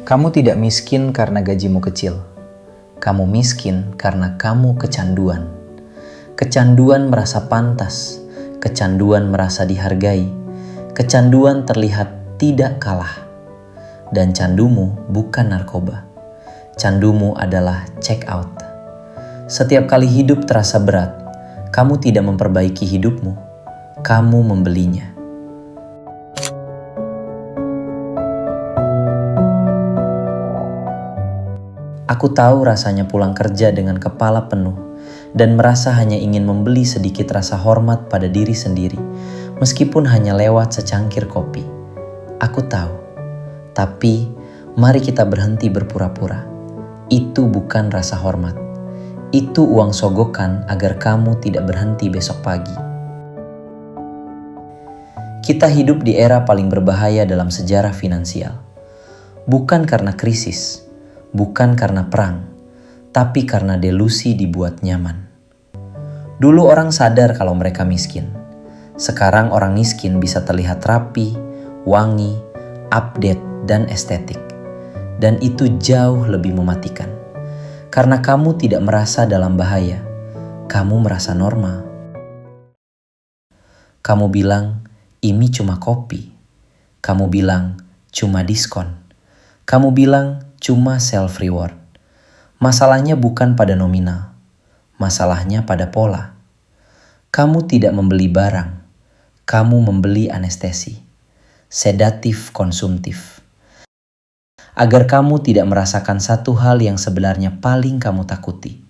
Kamu tidak miskin karena gajimu kecil. Kamu miskin karena kamu kecanduan. Kecanduan merasa pantas, kecanduan merasa dihargai, kecanduan terlihat tidak kalah. Dan candumu bukan narkoba. Candumu adalah check out. Setiap kali hidup terasa berat, kamu tidak memperbaiki hidupmu, kamu membelinya. Aku tahu rasanya pulang kerja dengan kepala penuh dan merasa hanya ingin membeli sedikit rasa hormat pada diri sendiri, meskipun hanya lewat secangkir kopi. Aku tahu, tapi mari kita berhenti berpura-pura. Itu bukan rasa hormat. Itu uang sogokan agar kamu tidak berhenti besok pagi. Kita hidup di era paling berbahaya dalam sejarah finansial. Bukan karena krisis, bukan karena perang, tapi karena delusi dibuat nyaman. Dulu orang sadar kalau mereka miskin. Sekarang orang miskin bisa terlihat rapi, wangi, update, dan estetik. Dan itu jauh lebih mematikan. Karena kamu tidak merasa dalam bahaya, kamu merasa normal. Kamu bilang, ini cuma kopi. Kamu bilang, cuma diskon. Kamu bilang, cuma self-reward. Masalahnya bukan pada nominal. Masalahnya pada pola. Kamu tidak membeli barang. Kamu membeli anestesi. Sedatif konsumtif. Agar kamu tidak merasakan satu hal yang sebenarnya paling kamu takuti.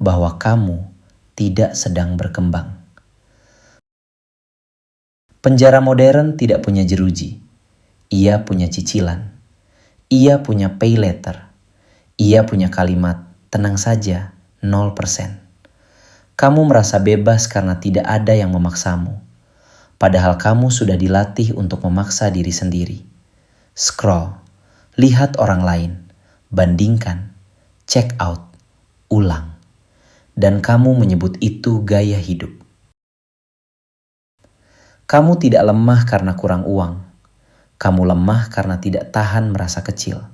Bahwa kamu tidak sedang berkembang. Penjara modern tidak punya jeruji. Ia punya cicilan. Ia punya pay letter. Ia punya kalimat, tenang saja, 0%. Kamu merasa bebas karena tidak ada yang memaksamu. Padahal kamu sudah dilatih untuk memaksa diri sendiri. Scroll, lihat orang lain, bandingkan, check out, ulang. Dan kamu menyebut itu gaya hidup. Kamu tidak lemah karena kurang uang. Kamu lemah karena tidak tahan merasa kecil.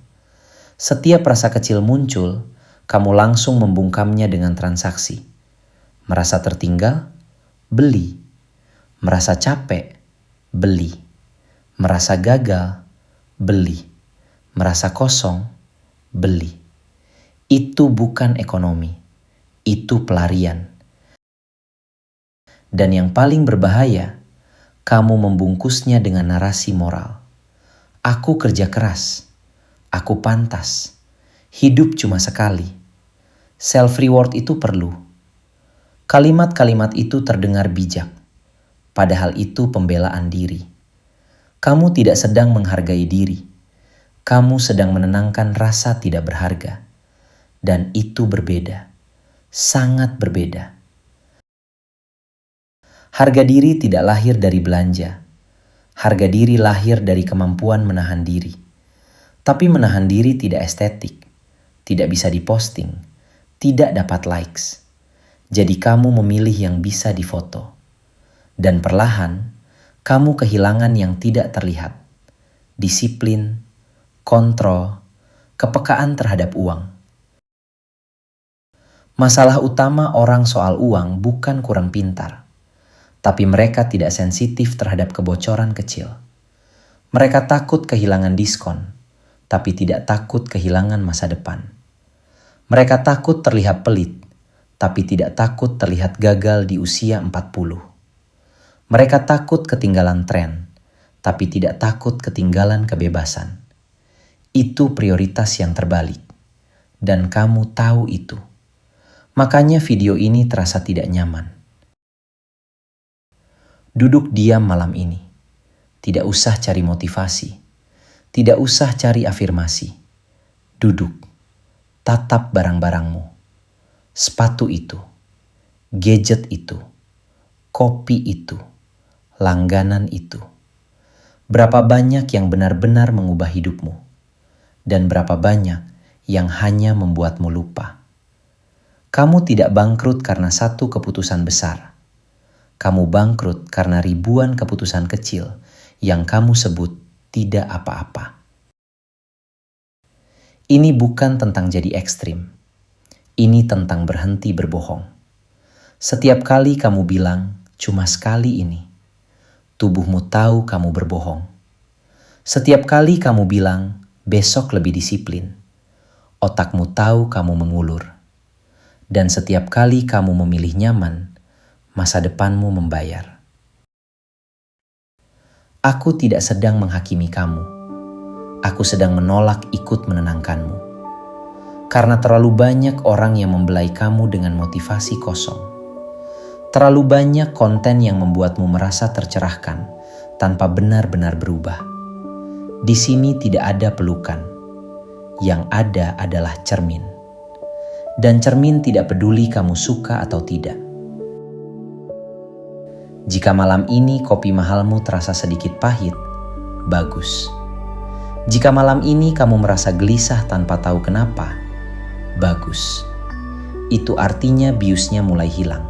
Setiap rasa kecil muncul, kamu langsung membungkamnya dengan transaksi. Merasa tertinggal? Beli. Merasa capek? Beli. Merasa gagal? Beli. Merasa kosong? Beli. Itu bukan ekonomi. Itu pelarian. Dan yang paling berbahaya, kamu membungkusnya dengan narasi moral. Aku kerja keras. Aku pantas. Hidup cuma sekali. Self-reward itu perlu. Kalimat-kalimat itu terdengar bijak. Padahal itu pembelaan diri. Kamu tidak sedang menghargai diri. Kamu sedang menenangkan rasa tidak berharga. Dan itu berbeda. Sangat berbeda. Harga diri tidak lahir dari belanja. Harga diri lahir dari kemampuan menahan diri. Tapi menahan diri tidak estetik, tidak bisa diposting, tidak dapat likes. Jadi kamu memilih yang bisa difoto. Dan perlahan, kamu kehilangan yang tidak terlihat. Disiplin, kontrol, kepekaan terhadap uang. Masalah utama orang soal uang bukan kurang pintar. Tapi mereka tidak sensitif terhadap kebocoran kecil. Mereka takut kehilangan diskon, tapi tidak takut kehilangan masa depan. Mereka takut terlihat pelit, tapi tidak takut terlihat gagal di usia 40. Mereka takut ketinggalan tren, tapi tidak takut ketinggalan kebebasan. Itu prioritas yang terbalik, dan kamu tahu itu. Makanya video ini terasa tidak nyaman. Duduk diam malam ini. Tidak usah cari motivasi. Tidak usah cari afirmasi. Duduk. Tatap barang-barangmu. Sepatu itu. Gadget itu. Kopi itu. Langganan itu. Berapa banyak yang benar-benar mengubah hidupmu. Dan berapa banyak yang hanya membuatmu lupa. Kamu tidak bangkrut karena satu keputusan besar. Kamu bangkrut karena ribuan keputusan kecil yang kamu sebut tidak apa-apa. Ini bukan tentang jadi ekstrim. Ini tentang berhenti berbohong. Setiap kali kamu bilang, cuma sekali ini, tubuhmu tahu kamu berbohong. Setiap kali kamu bilang, besok lebih disiplin, otakmu tahu kamu mengulur. Dan setiap kali kamu memilih nyaman, masa depanmu membayar. Aku tidak sedang menghakimi kamu. Aku sedang menolak ikut menenangkanmu. Karena terlalu banyak orang yang membelai kamu dengan motivasi kosong. Terlalu banyak konten yang membuatmu merasa tercerahkan tanpa benar-benar berubah. Di sini tidak ada pelukan. Yang ada adalah cermin. Dan cermin tidak peduli kamu suka atau tidak. Jika malam ini kopi mahalmu terasa sedikit pahit, bagus. Jika malam ini kamu merasa gelisah tanpa tahu kenapa, bagus. Itu artinya biusnya mulai hilang.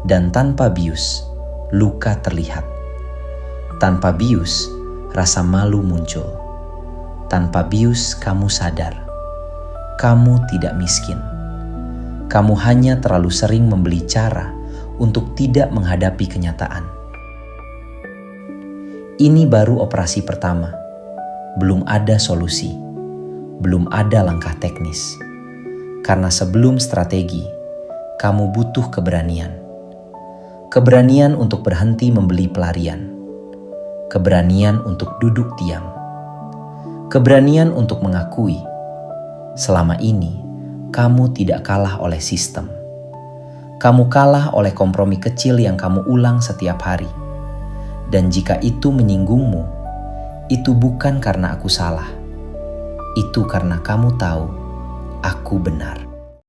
Dan tanpa bius, luka terlihat. Tanpa bius, rasa malu muncul. Tanpa bius, kamu sadar. Kamu tidak miskin. Kamu hanya terlalu sering membeli cara untuk tidak menghadapi kenyataan. Ini baru operasi pertama. Belum ada solusi. Belum ada langkah teknis. Karena sebelum strategi, kamu butuh keberanian. Keberanian untuk berhenti membeli pelarian. Keberanian untuk duduk diam. Keberanian untuk mengakui, selama ini kamu tidak kalah oleh sistem. Kamu kalah oleh kompromi kecil yang kamu ulang setiap hari. Dan jika itu menyinggungmu, itu bukan karena aku salah. Itu karena kamu tahu aku benar.